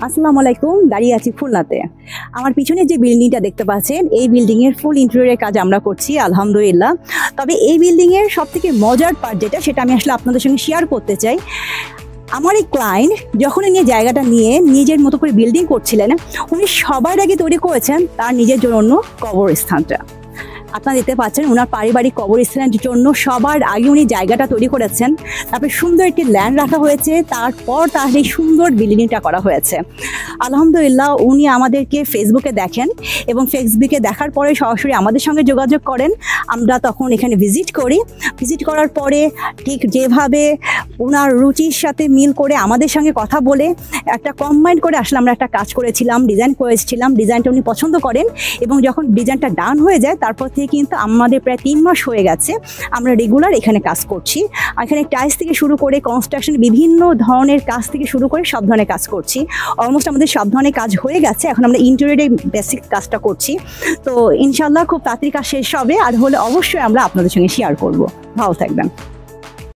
আসসালামু আলাইকুম। দাঁড়িয়ে আছি খুলনাতে। আমার পিছনে যে বিল্ডিংটা দেখতে পাচ্ছেন, এই বিল্ডিংয়ের ফুল ইন্টেরিয়রের কাজ আমরা করছি আলহামদুলিল্লাহ। তবে এই বিল্ডিংয়ের সবথেকে মজার পার্ট যেটা, সেটা আমি আসলে আপনাদের সঙ্গে শেয়ার করতে চাই। আমার এই ক্লায়েন্ট যখন উনি জায়গাটা নিয়ে নিজের মতো করে বিল্ডিং করছিলেন, উনি সবার আগে তৈরি করেছেন তার নিজের জন্য কবরস্থানটা। আপনারা দেখতে পাচ্ছেন ওনার পারিবারিক কবরস্থানের জন্য সবার আগে উনি জায়গাটা তৈরি করেছেন। তারপরে সুন্দর একটি ল্যান্ড রাখা হয়েছে, তারপর তার এই সুন্দর বিল্ডিংটা করা হয়েছে। আলহামদুলিল্লাহ, উনি আমাদেরকে ফেসবুকে দেখেন এবং ফেসবুকে দেখার পরে সরাসরি আমাদের সঙ্গে যোগাযোগ করেন। আমরা তখন এখানে ভিজিট করি। ভিজিট করার পরে ঠিক যেভাবে ওনার রুচির সাথে মিল করে আমাদের সঙ্গে কথা বলে একটা কম্বাইন করে আসলে আমরা একটা কাজ করেছিলাম, ডিজাইন করেছিলাম। ডিজাইনটা উনি পছন্দ করেন এবং যখন ডিজাইনটা ডান হয়ে যায় তারপর থেকে কিন্তু আমাদের প্রায় 3 মাস হয়ে গেছে আমরা রেগুলার এখানে কাজ করছি। এখানে টাইলস থেকে শুরু করে কনস্ট্রাকশন বিভিন্ন ধরনের কাজ থেকে শুরু করে সব ধরনের কাজ করছি। অলমোস্ট আমাদের সব ধরনের কাজ হয়ে গেছে, এখন আমরা ইন্টেরিয়রের বেসিক কাজটা করছি। তো ইনশাল্লাহ খুব তাড়াতাড়ি কাজ শেষ হবে, আর হলে অবশ্যই আমরা আপনাদের সঙ্গে শেয়ার করব। ভালো থাকবেন।